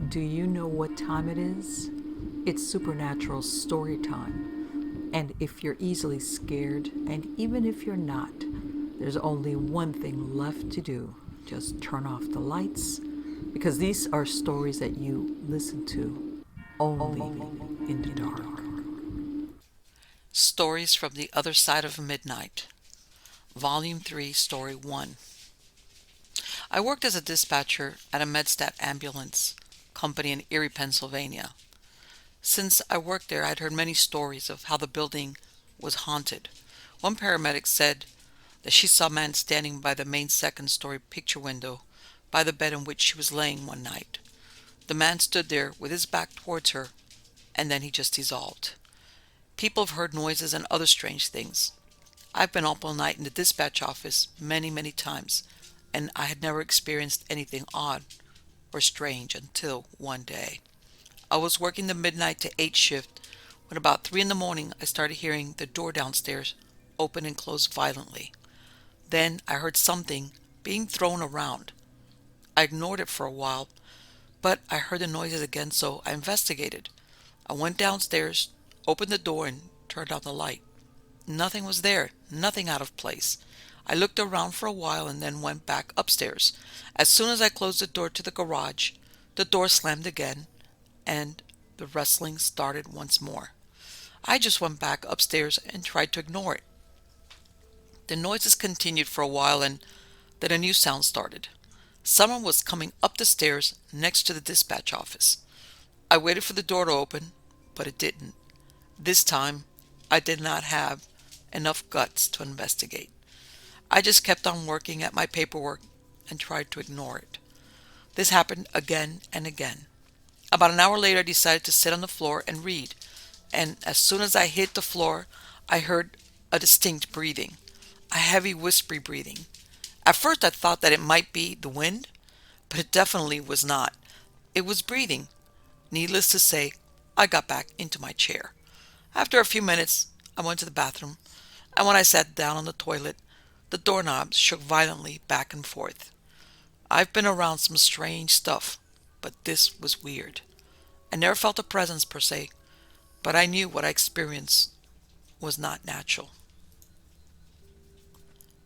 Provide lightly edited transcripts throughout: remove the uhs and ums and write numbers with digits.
Do you know what time it is? It's supernatural story time. And if you're easily scared, and even if you're not, there's only one thing left to do. Just turn off the lights, because these are stories that you listen to only in the dark. Stories from the Other Side of Midnight, Volume 3, Story 1. I worked as a dispatcher at a MedStat ambulance company in Erie, Pennsylvania. Since I worked there, I'd heard many stories of how the building was haunted. One paramedic said that she saw a man standing by the main second-story picture window by the bed in which she was laying one night. The man stood there with his back towards her, and then he just dissolved. People have heard noises and other strange things. I've been up all night in the dispatch office many, many times, and I had never experienced anything odd or strange until one day. I was working the midnight to 8 shift when about 3 in the morning I started hearing the door downstairs open and close violently. Then I heard something being thrown around. I ignored it for a while, but I heard the noises again, so I investigated. I went downstairs, opened the door, and turned on the light. Nothing was there, nothing out of place. I looked around for a while and then went back upstairs. As soon as I closed the door to the garage, the door slammed again, and the wrestling started once more. I just went back upstairs and tried to ignore it. The noises continued for a while, and then a new sound started. Someone was coming up the stairs next to the dispatch office. I waited for the door to open, but it didn't. This time, I did not have enough guts to investigate. I just kept on working at my paperwork and tried to ignore it. This happened again and again. About an hour later, I decided to sit on the floor and read, and as soon as I hit the floor, I heard a distinct breathing, a heavy, whispery breathing. At first, I thought that it might be the wind, but it definitely was not. It was breathing. Needless to say, I got back into my chair. After a few minutes, I went to the bathroom, and when I sat down on the toilet, the doorknob shook violently back and forth. I've been around some strange stuff, but this was weird. I never felt a presence per se, but I knew what I experienced was not natural.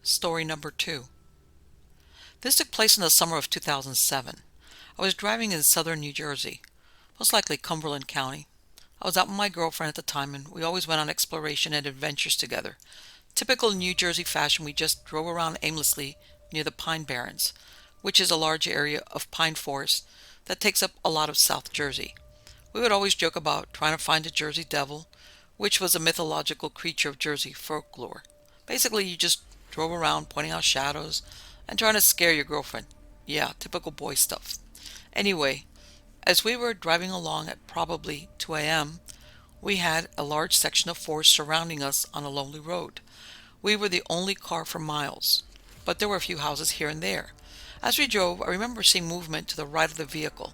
Story number 2. This took place in the summer of 2007. I was driving in southern New Jersey, most likely Cumberland County. I was out with my girlfriend at the time, and we always went on exploration and adventures together. Typical New Jersey fashion, we just drove around aimlessly near the Pine Barrens, which is a large area of pine forest that takes up a lot of South Jersey. We would always joke about trying to find the Jersey Devil, which was a mythological creature of Jersey folklore. Basically, you just drove around pointing out shadows and trying to scare your girlfriend. Yeah, typical boy stuff. Anyway, as we were driving along at probably 2 a.m., we had a large section of forest surrounding us on a lonely road. We were the only car for miles, but there were a few houses here and there. As we drove, I remember seeing movement to the right of the vehicle,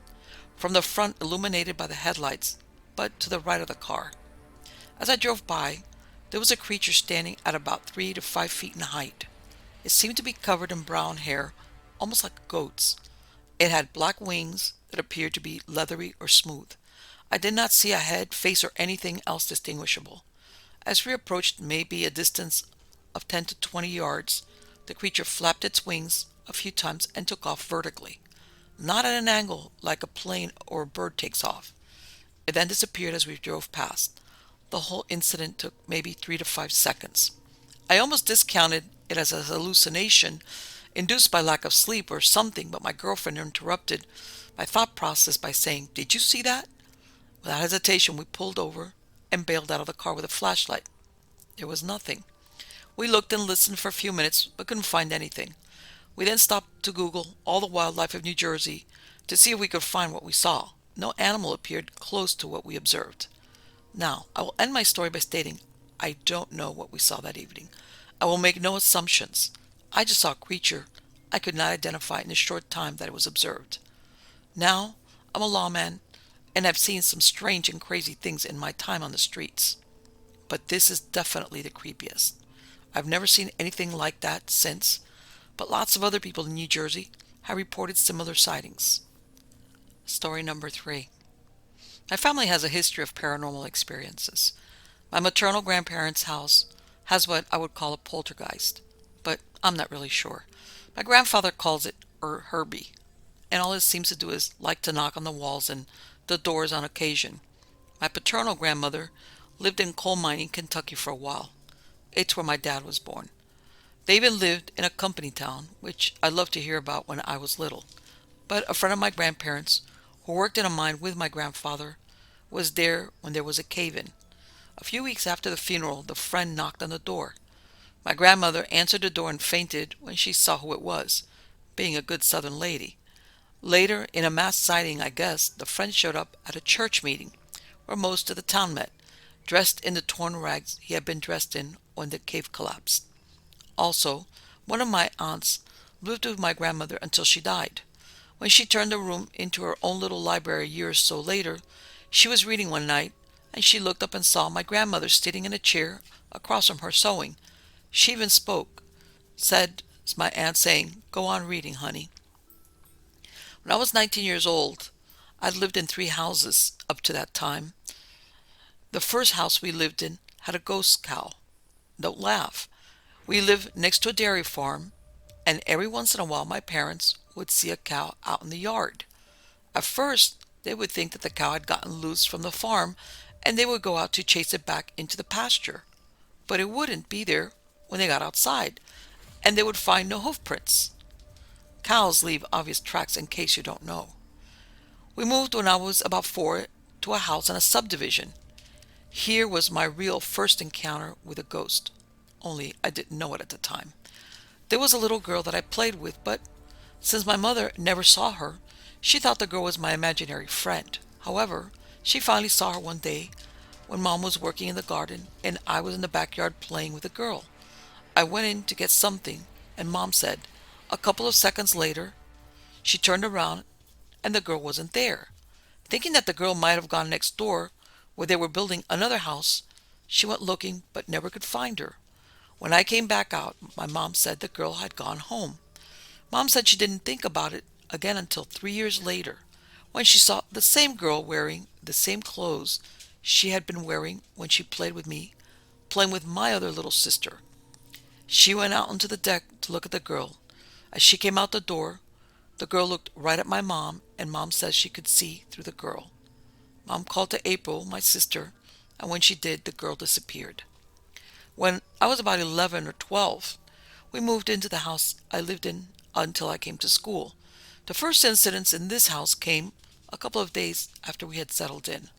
from the front illuminated by the headlights, but to the right of the car. As I drove by, there was a creature standing at about 3 to 5 feet in height. It seemed to be covered in brown hair, almost like a goat's. It had black wings that appeared to be leathery or smooth. I did not see a head, face, or anything else distinguishable. As we approached maybe a distance of 10 to 20 yards, the creature flapped its wings a few times and took off vertically, not at an angle like a plane or a bird takes off. It then disappeared as we drove past. The whole incident took maybe 3 to 5 seconds. I almost discounted it as a hallucination induced by lack of sleep or something, but my girlfriend interrupted my thought process by saying, "Did you see that?" Without hesitation, we pulled over and bailed out of the car with a flashlight. There was nothing. We looked and listened for a few minutes, but couldn't find anything. We then stopped to Google all the wildlife of New Jersey to see if we could find what we saw. No animal appeared close to what we observed. Now, I will end my story by stating I don't know what we saw that evening. I will make no assumptions. I just saw a creature I could not identify in the short time that it was observed. Now, I'm a lawman, and have seen some strange and crazy things in my time on the streets. But this is definitely the creepiest. I've never seen anything like that since, but lots of other people in New Jersey have reported similar sightings. Story number 3. My family has a history of paranormal experiences. My maternal grandparents' house has what I would call a poltergeist, but I'm not really sure. My grandfather calls it Herbie, and all it seems to do is like to knock on the walls and the doors on occasion. My paternal grandmother lived in coal mining Kentucky for a while. It's where my dad was born. They even lived in a company town, which I loved to hear about when I was little. But a friend of my grandparents, who worked in a mine with my grandfather, was there when there was a cave-in. A few weeks after the funeral, the friend knocked on the door. My grandmother answered the door and fainted when she saw who it was, being a good Southern lady. Later, in a mass sighting, I guess, the friend showed up at a church meeting, where most of the town met, dressed in the torn rags he had been dressed in when the cave collapsed. Also, one of my aunts lived with my grandmother until she died. When she turned the room into her own little library a year or so later, she was reading one night, and she looked up and saw my grandmother sitting in a chair across from her sewing. She even spoke, said, my aunt saying, "Go on reading, honey." When I was 19 years old, I'd lived in 3 houses up to that time. The first house we lived in had a ghost cow. Don't laugh. We lived next to a dairy farm, and every once in a while my parents would see a cow out in the yard. At first, they would think that the cow had gotten loose from the farm, and they would go out to chase it back into the pasture. But it wouldn't be there when they got outside, and they would find no hoof prints. Cows leave obvious tracks in case you don't know. We moved when I was about 4 to a house in a subdivision. Here was my real first encounter with a ghost, only I didn't know it at the time. There was a little girl that I played with, but since my mother never saw her, she thought the girl was my imaginary friend. However, she finally saw her one day when Mom was working in the garden and I was in the backyard playing with the girl. I went in to get something, and Mom said, a couple of seconds later, she turned around and the girl wasn't there. Thinking that the girl might have gone next door where they were building another house, she went looking but never could find her. When I came back out, my mom said the girl had gone home. Mom said she didn't think about it again until 3 years later, when she saw the same girl wearing the same clothes she had been wearing when she played with me, playing with my other little sister. She went out onto the deck to look at the girl. As she came out the door, the girl looked right at my mom, and Mom says she could see through the girl. Mom called to April, my sister, and when she did, the girl disappeared. When I was about 11 or 12, we moved into the house I lived in until I came to school. The first incidents in this house came a couple of days after we had settled in.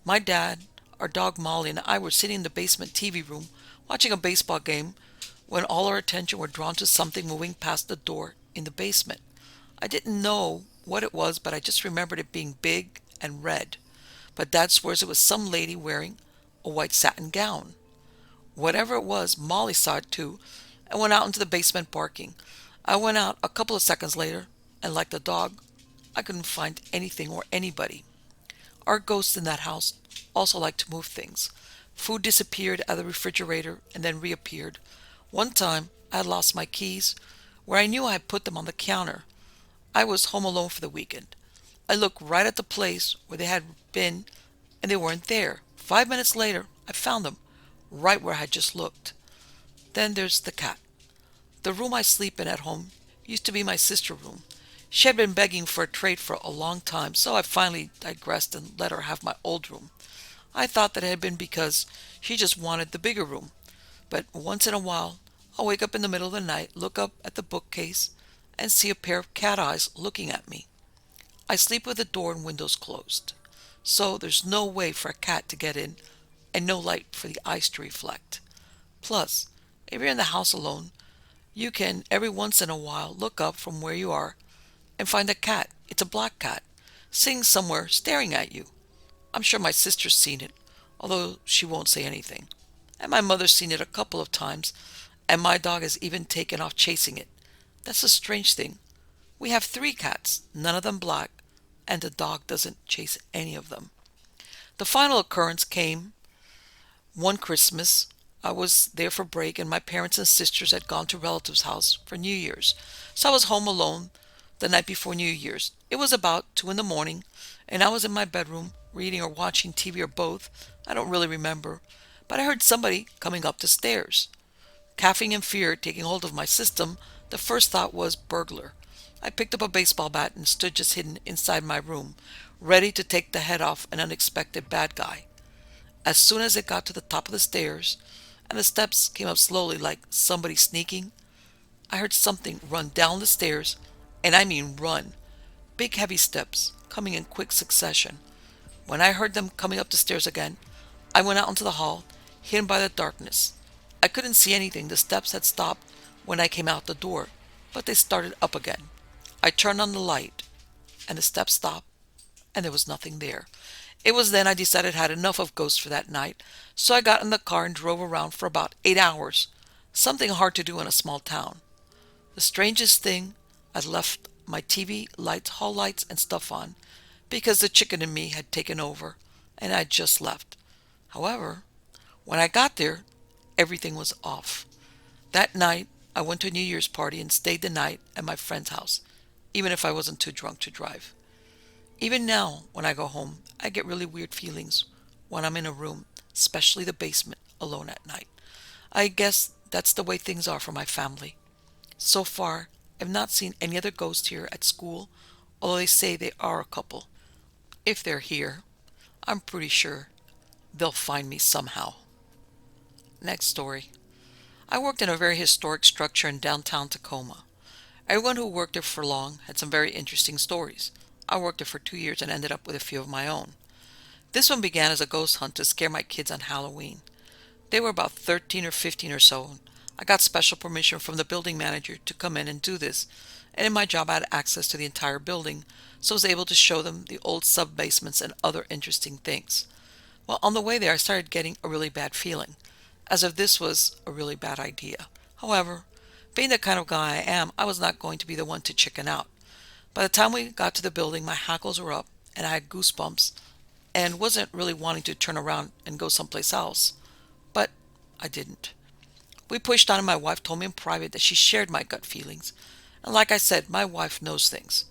My dad, our dog Molly, and I were sitting in the basement TV room watching a baseball game when all our attention were drawn to something moving past the door in the basement. I didn't know what it was, but I just remembered it being big and red. But Dad swears it was some lady wearing a white satin gown. Whatever it was, Molly saw it too and went out into the basement barking. I went out a couple of seconds later, and like the dog, I couldn't find anything or anybody. Our ghosts in that house also liked to move things. Food disappeared out of the refrigerator and then reappeared. One time, I had lost my keys, where I knew I had put them on the counter. I was home alone for the weekend. I looked right at the place where they had been, and they weren't there. 5 minutes later, I found them, right where I had just looked. Then there's the cat. The room I sleep in at home used to be my sister's room. She had been begging for a trade for a long time, so I finally digressed and let her have my old room. I thought that it had been because she just wanted the bigger room. But once in a while, I'll wake up in the middle of the night, look up at the bookcase, and see a pair of cat eyes looking at me. I sleep with the door and windows closed, so there's no way for a cat to get in and no light for the eyes to reflect. Plus, if you're in the house alone, you can every once in a while look up from where you are and find a cat. It's a black cat, sitting somewhere staring at you. I'm sure my sister's seen it, although she won't say anything. And my mother's seen it a couple of times, and my dog has even taken off chasing it. That's a strange thing. We have 3 cats, none of them black, and the dog doesn't chase any of them. The final occurrence came one Christmas. I was there for break, and my parents and sisters had gone to relatives' house for New Year's, so I was home alone the night before New Year's. It was about 2 in the morning, and I was in my bedroom, reading or watching TV or both. I don't really remember, but I heard somebody coming up the stairs. Caffeine and fear taking hold of my system, the first thought was burglar. I picked up a baseball bat and stood just hidden inside my room, ready to take the head off an unexpected bad guy. As soon as it got to the top of the stairs, and the steps came up slowly like somebody sneaking, I heard something run down the stairs, and I mean run. Big heavy steps, coming in quick succession. When I heard them coming up the stairs again, I went out into the hall, hidden by the darkness. I couldn't see anything. The steps had stopped when I came out the door, but they started up again. I turned on the light, and the steps stopped, and there was nothing there. It was then I decided I had enough of ghosts for that night, so I got in the car and drove around for about 8 hours, something hard to do in a small town. The strangest thing, I'd left my TV, lights, hall lights, and stuff on, because the chicken in me had taken over, and I'd just left. However, when I got there, everything was off. That night, I went to a New Year's party and stayed the night at my friend's house, even if I wasn't too drunk to drive. Even now, when I go home, I get really weird feelings when I'm in a room, especially the basement, alone at night. I guess that's the way things are for my family. So far, I've not seen any other ghosts here at school, although they say they are a couple. If they're here, I'm pretty sure they'll find me somehow. Next story. I worked in a very historic structure in downtown Tacoma. Everyone who worked there for long had some very interesting stories. I worked there for 2 years and ended up with a few of my own. This one began as a ghost hunt to scare my kids on Halloween. They were about 13 or 15 or so. I got special permission from the building manager to come in and do this, and in my job I had access to the entire building, so I was able to show them the old sub-basements and other interesting things. Well, on the way there I started getting a really bad feeling, as if this was a really bad idea. However, being the kind of guy I am, I was not going to be the one to chicken out. By the time we got to the building, my hackles were up, and I had goosebumps, and wasn't really wanting to turn around and go someplace else. But I didn't. We pushed on, and my wife told me in private that she shared my gut feelings. And like I said, my wife knows things.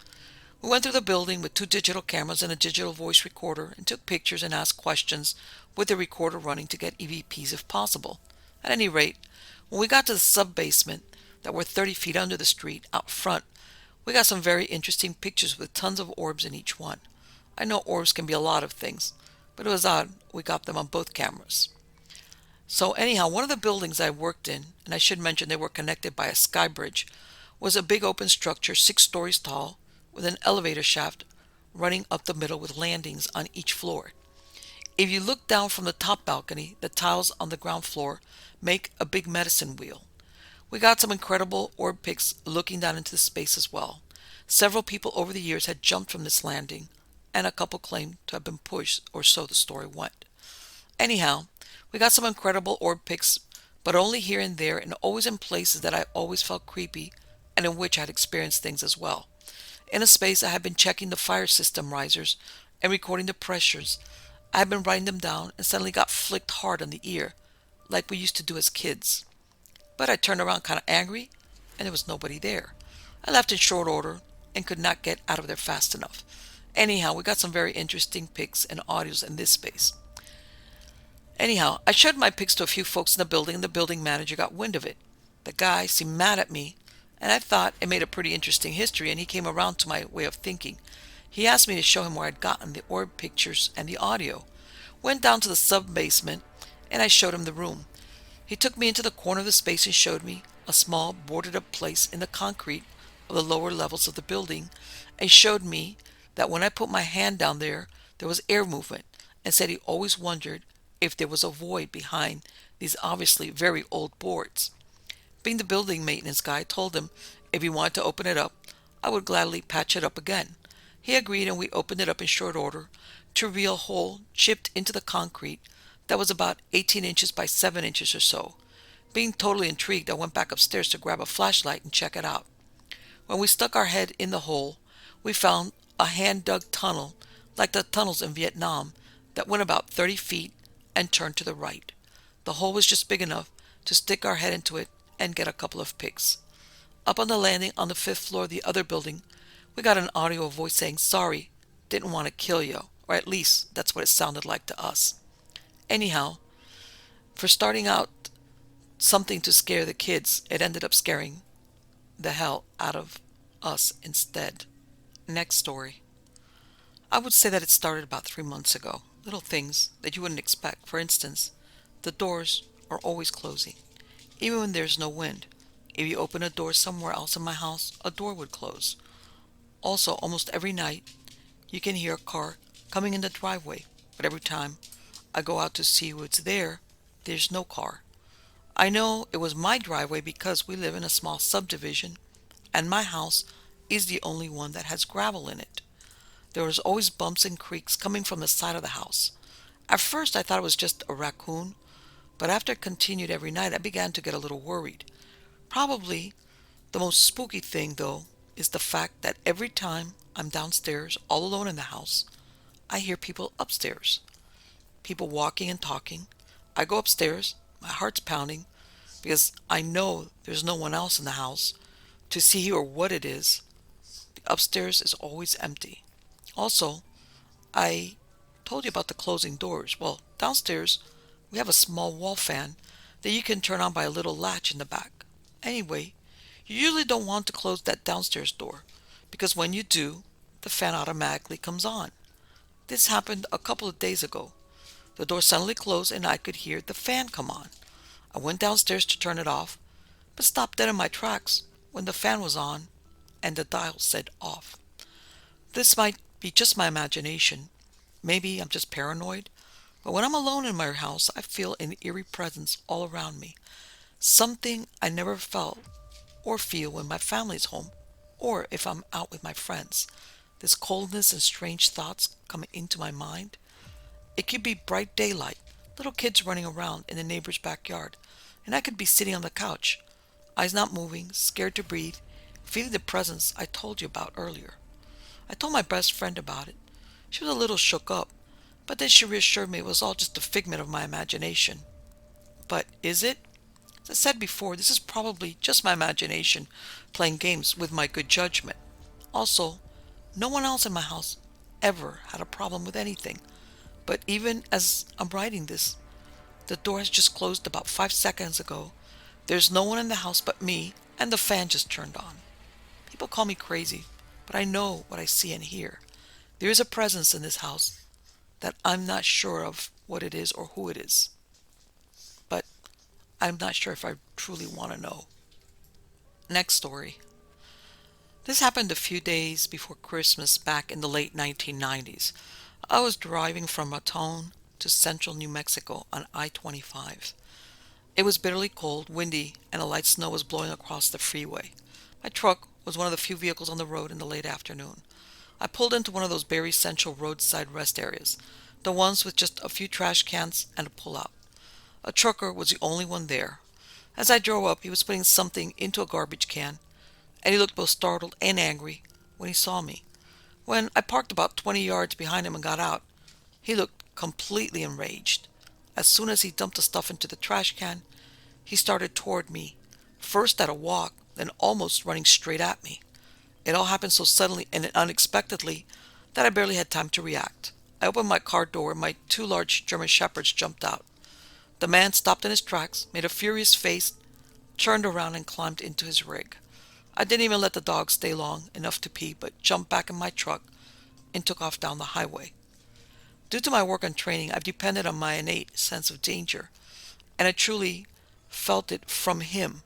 We went through the building with 2 digital cameras and a digital voice recorder and took pictures and asked questions with the recorder running to get EVPs if possible. At any rate, when we got to the sub-basement that were 30 feet under the street out front, we got some very interesting pictures with tons of orbs in each one. I know orbs can be a lot of things, but it was odd we got them on both cameras. So anyhow, one of the buildings I worked in, and I should mention they were connected by a sky bridge, was a big open structure 6 stories tall with an elevator shaft running up the middle with landings on each floor. If you look down from the top balcony, the tiles on the ground floor make a big medicine wheel. We got some incredible orb pics looking down into the space as well. Several people over the years had jumped from this landing, and a couple claimed to have been pushed, or so the story went. Anyhow, we got some incredible orb pics, but only here and there, and always in places that I always felt creepy, and in which I had experienced things as well. In a space I had been checking the fire system risers and recording the pressures. I had been writing them down and suddenly got flicked hard on the ear, like we used to do as kids. But I turned around kind of angry, and there was nobody there. I left in short order and could not get out of there fast enough. Anyhow, we got some very interesting pics and audios in this space. Anyhow, I showed my pics to a few folks in the building, and the building manager got wind of it. The guy seemed mad at me, and I thought it made a pretty interesting history, and he came around to my way of thinking. He asked me to show him where I'd gotten the orb pictures and the audio. Went down to the sub-basement, and I showed him the room. He took me into the corner of the space and showed me a small boarded-up place in the concrete of the lower levels of the building, and showed me that when I put my hand down there was air movement, and said he always wondered if there was a void behind these obviously very old boards. Being the building maintenance guy, I told him if he wanted to open it up, I would gladly patch it up again. He agreed, and we opened it up in short order to reveal a hole chipped into the concrete that was about 18 inches by 7 inches or so. Being totally intrigued, I went back upstairs to grab a flashlight and check it out. When we stuck our head in the hole, we found a hand-dug tunnel like the tunnels in Vietnam that went about 30 feet and turned to the right. The hole was just big enough to stick our head into it and get a couple of pics. Up on the landing on the 5th floor of the other building, We got an audio voice saying, "Sorry, didn't want to kill you," or at least that's what it sounded like to us. Anyhow, for starting out something to scare the kids, it ended up scaring the hell out of us instead. Next story. I would say that it started about 3 months ago. Little things that you wouldn't expect. For instance, the doors are always closing, even when there's no wind. If you open a door somewhere else in my house, a door would close. Also, almost every night, you can hear a car coming in the driveway, but every time I go out to see what's there, there's no car. I know it was my driveway because we live in a small subdivision, and my house is the only one that has gravel in it. There was always bumps and creaks coming from the side of the house. At first I thought it was just a raccoon, but after it continued every night I began to get a little worried. Probably the most spooky thing, though, is the fact that every time I'm downstairs all alone in the house, I hear people upstairs. People walking and talking. I go upstairs, my heart's pounding, because I know there's no one else in the house to see who or what it is. The upstairs is always empty. Also, I told you about the closing doors. Well, downstairs we have a small wall fan that you can turn on by a little latch in the back. Anyway, you usually don't want to close that downstairs door because when you do, the fan automatically comes on. This happened a couple of days ago. The door suddenly closed and I could hear the fan come on. I went downstairs to turn it off, but stopped dead in my tracks when the fan was on and the dial said off. This might be just my imagination. Maybe I'm just paranoid, but when I'm alone in my house, I feel an eerie presence all around me. Something I never felt or feel when my family's home or if I'm out with my friends. This coldness and strange thoughts come into my mind. It could be bright daylight, little kids running around in the neighbor's backyard, and I could be sitting on the couch, eyes not moving, scared to breathe, feeling the presence I told you about earlier. I told my best friend about it. She was a little shook up, but then she reassured me it was all just a figment of my imagination. But is it? As I said before, this is probably just my imagination playing games with my good judgment. Also, no one else in my house ever had a problem with anything. But even as I'm writing this, the door has just closed about 5 seconds ago. There's no one in the house but me, and the fan just turned on. People call me crazy, but I know what I see and hear. There is a presence in this house that I'm not sure of what it is or who it is. But I'm not sure if I truly want to know. Next story. This happened a few days before Christmas back in the late 1990s. I was driving from Raton to central New Mexico on I-25. It was bitterly cold, windy, and a light snow was blowing across the freeway. My truck was one of the few vehicles on the road in the late afternoon. I pulled into one of those very central roadside rest areas, the ones with just a few trash cans and a pull-out. A trucker was the only one there. As I drove up, he was putting something into a garbage can, and he looked both startled and angry when he saw me. When I parked about 20 yards behind him and got out, he looked completely enraged. As soon as he dumped the stuff into the trash can, he started toward me, first at a walk, then almost running straight at me. It all happened so suddenly and unexpectedly that I barely had time to react. I opened my car door and my two large German shepherds jumped out. The man stopped in his tracks, made a furious face, turned around and climbed into his rig. I didn't even let the dog stay long enough to pee, but jumped back in my truck and took off down the highway. Due to my work and training, I've depended on my innate sense of danger, and I truly felt it from him.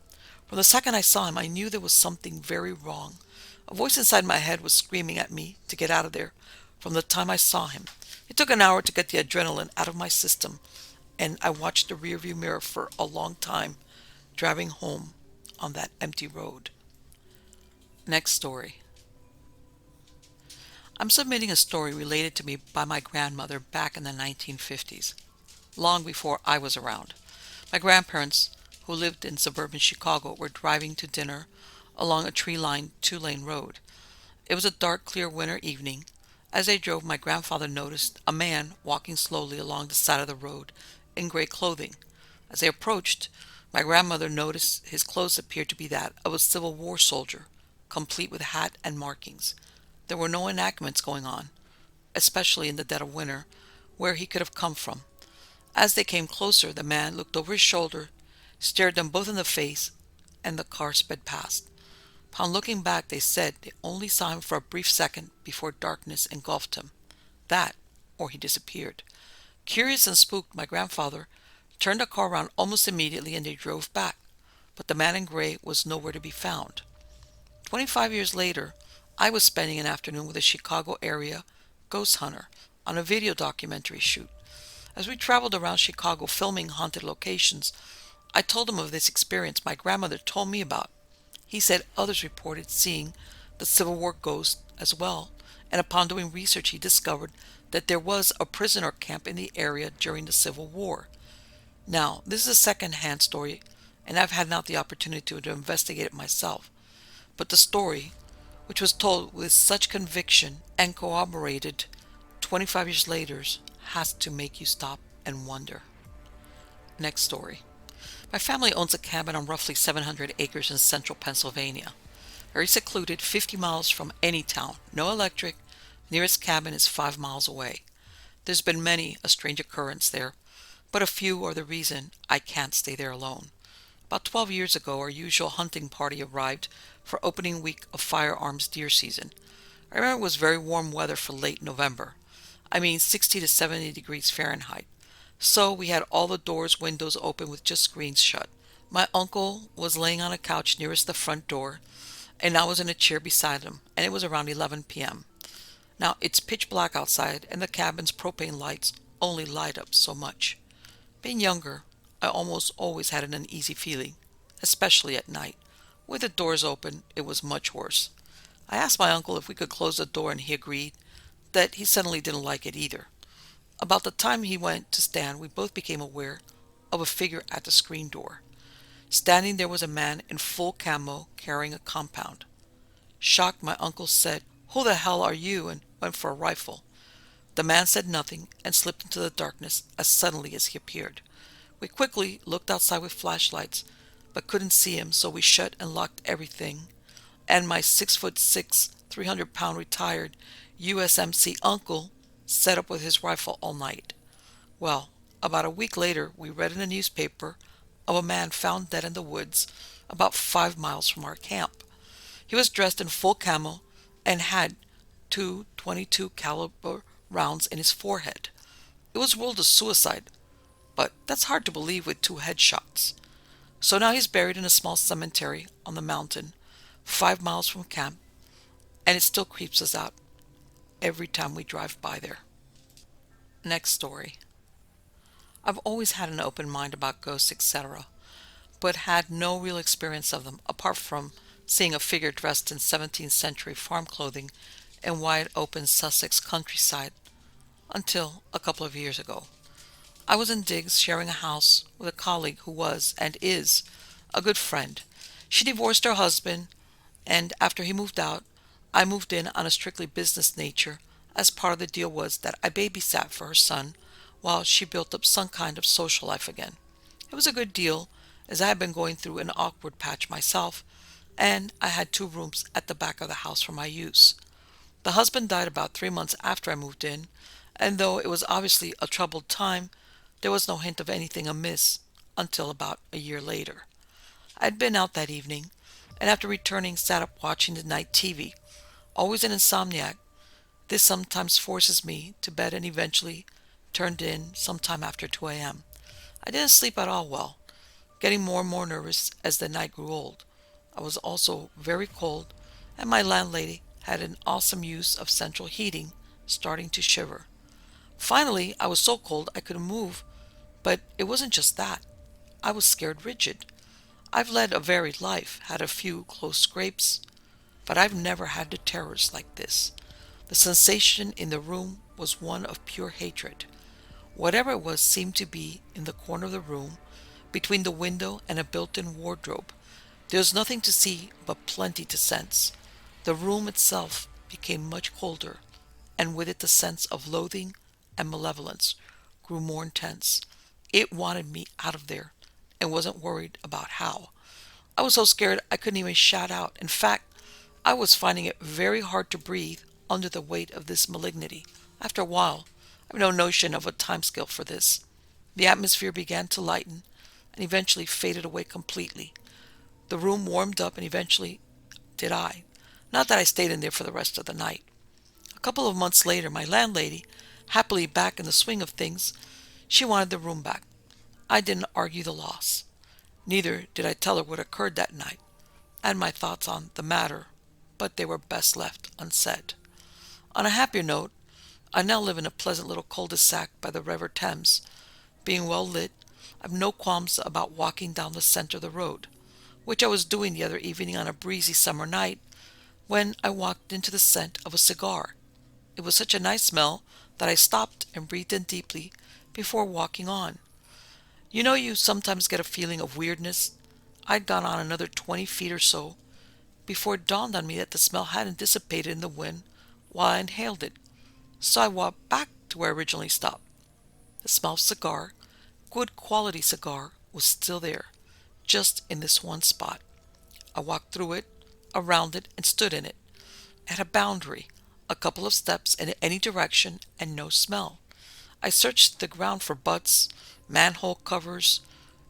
From the second I saw him, I knew there was something very wrong. A voice inside my head was screaming at me to get out of there from the time I saw him. It took an hour to get the adrenaline out of my system, and I watched the rearview mirror for a long time, driving home on that empty road. Next story. I'm submitting a story related to me by my grandmother back in the 1950s, long before I was around. My grandparents, who lived in suburban Chicago, were driving to dinner along a tree-lined two-lane road. It was a dark, clear winter evening. As they drove, my grandfather noticed a man walking slowly along the side of the road in gray clothing. As they approached, my grandmother noticed his clothes appeared to be that of a Civil War soldier, complete with hat and markings. there were no enactments going on, especially in the dead of winter, where he could have come from. As they came closer, the man looked over his shoulder, stared them both in the face, and the car sped past. Upon looking back, they said they only saw him for a brief second before darkness engulfed him. That, or he disappeared. Curious and spooked, my grandfather turned the car around almost immediately and they drove back, but the man in gray was nowhere to be found. 25 years later, I was spending an afternoon with a Chicago area ghost hunter on a video documentary shoot. As we traveled around Chicago filming haunted locations, I told him of this experience my grandmother told me about. He said others reported seeing the Civil War ghost as well, and upon doing research he discovered that there was a prisoner camp in the area during the Civil War. Now, this is a second-hand story, and I've had not the opportunity to investigate it myself. But the story, which was told with such conviction and corroborated 25 years later, has to make you stop and wonder. Next story. My family owns a cabin on roughly 700 acres in central Pennsylvania. Very secluded, 50 miles from any town. No electric. Nearest cabin is 5 miles away. There's been many a strange occurrence there, but a few are the reason I can't stay there alone. About 12 years ago, our usual hunting party arrived for opening week of firearms deer season. I remember it was very warm weather for late November. I mean 60 to 70 degrees Fahrenheit. So we had all the doors, windows open with just screens shut. My uncle was laying on a couch nearest the front door, and I was in a chair beside him, and it was around 11 p.m. Now, it's pitch black outside, and the cabin's propane lights only light up so much. Being younger, I almost always had an uneasy feeling, especially at night. With the doors open, it was much worse. I asked my uncle if we could close the door, and he agreed that he suddenly didn't like it either. About the time he went to stand, we both became aware of a figure at the screen door. Standing there was a man in full camo carrying a compound. Shocked, my uncle said, "Who the hell are you?" and went for a rifle. The man said nothing and slipped into the darkness as suddenly as he appeared. We quickly looked outside with flashlights, but couldn't see him, so we shut and locked everything, and my 6'6", 300-pound retired USMC uncle set up with his rifle all night. Well, about a week later, we read in a newspaper of a man found dead in the woods about 5 miles from our camp. He was dressed in full camo and had two .22 caliber rounds in his forehead. It was ruled a suicide, but that's hard to believe with 2 headshots. So now he's buried in a small cemetery on the mountain, 5 miles from camp, and it still creeps us out every time we drive by there. Next story. I've always had an open mind about ghosts, etc., but had no real experience of them apart from seeing a figure dressed in 17th century farm clothing in wide open Sussex countryside until a couple of years ago. I was in Diggs sharing a house with a colleague who was and is a good friend. She divorced her husband, and after he moved out, I moved in on a strictly business nature, as part of the deal was that I babysat for her son while she built up some kind of social life again. It was a good deal, as I had been going through an awkward patch myself, and I had 2 rooms at the back of the house for my use. The husband died about 3 months after I moved in, and though it was obviously a troubled time, there was no hint of anything amiss until about a year later. I had been out that evening, and after returning sat up watching the night TV. Always an insomniac, this sometimes forces me to bed and eventually turned in sometime after 2 a.m. I didn't sleep at all well, getting more and more nervous as the night grew old. I was also very cold, and my landlady had an awesome use of central heating, starting to shiver. Finally, I was so cold I couldn't move, but it wasn't just that. I was scared rigid. I've led a varied life, had a few close scrapes, but I've never had the terrors like this. The sensation in the room was one of pure hatred. Whatever it was seemed to be in the corner of the room, between the window and a built-in wardrobe. There was nothing to see but plenty to sense. The room itself became much colder, and with it the sense of loathing and malevolence grew more intense. It wanted me out of there, and wasn't worried about how. I was so scared I couldn't even shout out. In fact, I was finding it very hard to breathe under the weight of this malignity. After a while, I have no notion of a time scale for this. The atmosphere began to lighten and eventually faded away completely. The room warmed up and eventually did I. Not that I stayed in there for the rest of the night. A couple of months later, my landlady, happily back in the swing of things, she wanted the room back. I didn't argue the loss. Neither did I tell her what occurred that night. I had my thoughts on the matter, but they were best left unsaid. On a happier note, I now live in a pleasant little cul-de-sac by the River Thames. Being well lit, I have no qualms about walking down the center of the road, which I was doing the other evening on a breezy summer night, when I walked into the scent of a cigar. It was such a nice smell that I stopped and breathed in deeply before walking on. You sometimes get a feeling of weirdness. I'd gone on another 20 feet or so before it dawned on me that the smell hadn't dissipated in the wind while I inhaled it. So I walked back to where I originally stopped. The smell of cigar, good quality cigar, was still there, just in this one spot. I walked through it, around it, and stood in it. At a boundary, a couple of steps in any direction, and no smell. I searched the ground for butts, manhole covers.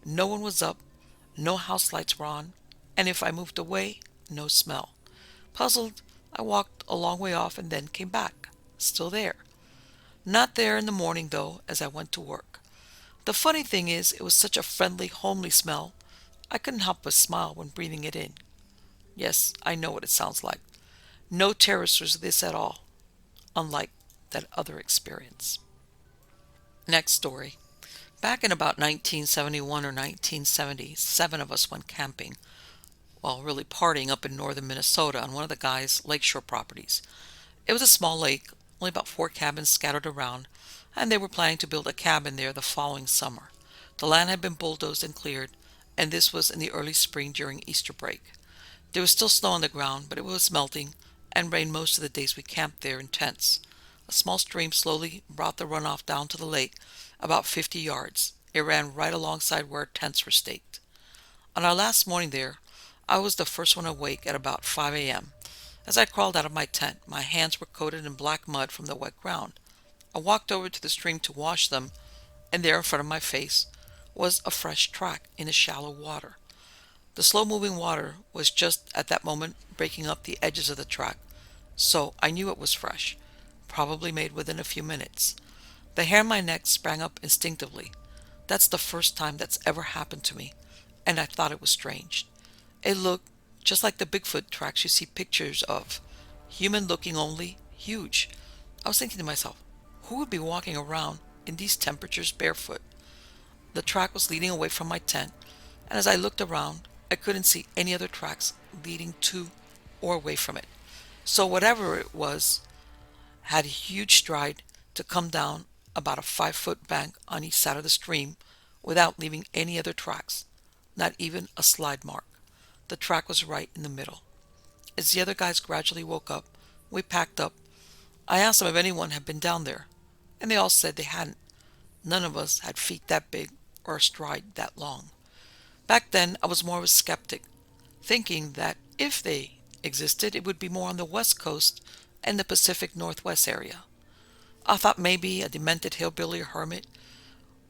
No one was up, no house lights were on, and if I moved away, no smell. Puzzled, I walked a long way off and then came back. Still there. Not there in the morning, though, as I went to work. The funny thing is, it was such a friendly, homely smell, I couldn't help but smile when breathing it in. Yes, I know what it sounds like. No terrorist was this at all, unlike that other experience. Next story. Back in about 1971 or 1970, 7 of us went camping, well, really partying up in northern Minnesota on one of the guys' lakeshore properties. It was a small lake, only about 4 cabins scattered around, and they were planning to build a cabin there the following summer. The land had been bulldozed and cleared, and this was in the early spring during Easter break. There was still snow on the ground, but it was melting, and rained most of the days we camped there in tents. A small stream slowly brought the runoff down to the lake, about 50 yards. It ran right alongside where our tents were staked. On our last morning there, I was the first one awake at about 5 a.m. As I crawled out of my tent, my hands were coated in black mud from the wet ground. I walked over to the stream to wash them, and there in front of my face was a fresh track in the shallow water. The slow-moving water was just at that moment breaking up the edges of the track, so I knew it was fresh, probably made within a few minutes. The hair on my neck sprang up instinctively. That's the first time that's ever happened to me, and I thought it was strange. It looked just like the Bigfoot tracks you see pictures of, human-looking only, huge. I was thinking to myself, who would be walking around in these temperatures barefoot? The track was leading away from my tent, and as I looked around, I couldn't see any other tracks leading to or away from it. So whatever it was had a huge stride to come down about a 5-foot bank on each side of the stream without leaving any other tracks, not even a slide mark. The track was right in the middle. As the other guys gradually woke up, we packed up. I asked them if anyone had been down there, and they all said they hadn't. None of us had feet that big or a stride that long. Back then, I was more of a skeptic, thinking that if they existed, it would be more on the West Coast and the Pacific Northwest area. I thought maybe a demented hillbilly or hermit,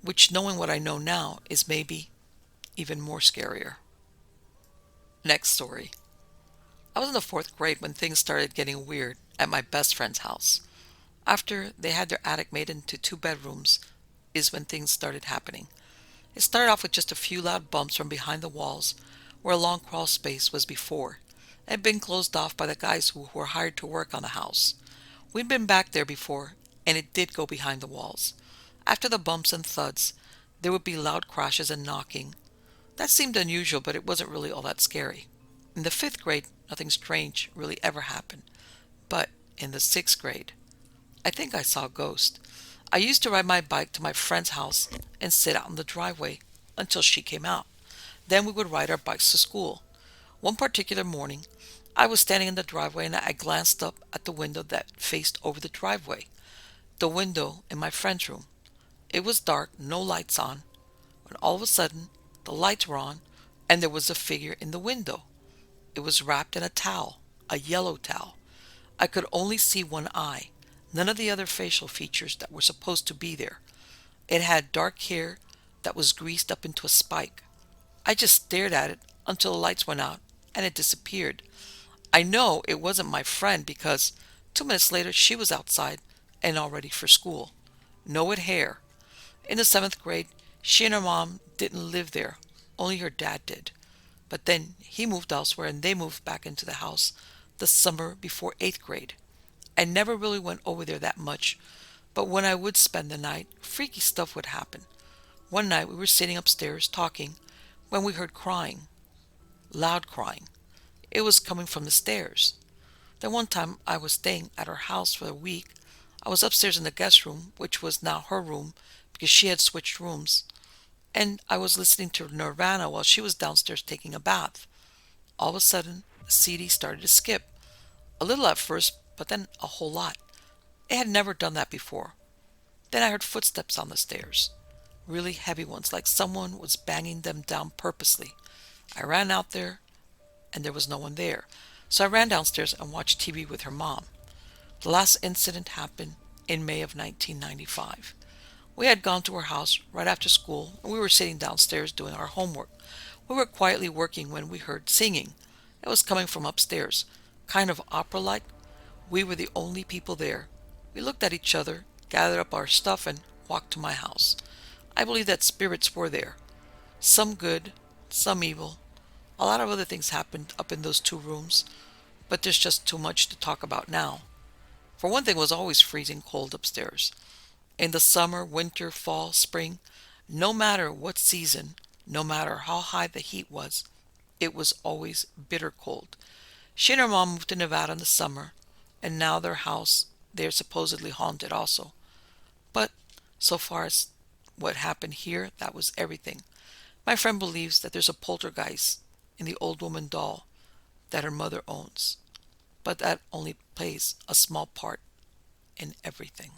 which, knowing what I know now, is maybe even more scarier. Next story. I was in the 4th grade when things started getting weird at my best friend's house. After they had their attic made into 2 bedrooms is when things started happening. It started off with just a few loud bumps from behind the walls where a long crawl space was before. It had been closed off by the guys who were hired to work on the house. We'd been back there before, and it did go behind the walls. After the bumps and thuds, there would be loud crashes and knocking. That seemed unusual, but it wasn't really all that scary. In the 5th grade, nothing strange really ever happened. But in the 6th grade, I think I saw a ghost. I used to ride my bike to my friend's house and sit out in the driveway until she came out. Then we would ride our bikes to school. One particular morning, I was standing in the driveway and I glanced up at the window that faced over the driveway. The window in my friend's room. It was dark, no lights on, when all of a sudden the lights were on and there was a figure in the window. It was wrapped in a towel, a yellow towel. I could only see one eye, none of the other facial features that were supposed to be there. It had dark hair that was greased up into a spike. I just stared at it until the lights went out and it disappeared. I know it wasn't my friend because 2 minutes later she was outside and all ready for school. No hair. In the 7th grade, she and her mom didn't live there, only her dad did. But then he moved elsewhere and they moved back into the house the summer before 8th grade. I never really went over there that much, but when I would spend the night, freaky stuff would happen. One night we were sitting upstairs talking when we heard crying, loud crying. It was coming from the stairs. Then one time I was staying at her house for a week. I was upstairs in the guest room, which was now her room because she had switched rooms, and I was listening to Nirvana while she was downstairs taking a bath. All of a sudden, the CD started to skip. A little at first, but then a whole lot. It had never done that before. Then I heard footsteps on the stairs. Really heavy ones, like someone was banging them down purposely. I ran out there, and there was no one there. So I ran downstairs and watched TV with her mom. The last incident happened in May of 1995. We had gone to her house right after school, and we were sitting downstairs doing our homework. We were quietly working when we heard singing. It was coming from upstairs, kind of opera-like. We were the only people there. We looked at each other, gathered up our stuff, and walked to my house. I believe that spirits were there. Some good, some evil. A lot of other things happened up in those 2 rooms, but there's just too much to talk about now. For one thing, it was always freezing cold upstairs. In the summer, winter, fall, spring, no matter what season, no matter how high the heat was, it was always bitter cold. She and her mom moved to Nevada in the summer, and now their house, they're supposedly haunted also. But so far as what happened here, that was everything. My friend believes that there's a poltergeist in the old woman doll that her mother owns, but that only plays a small part in everything.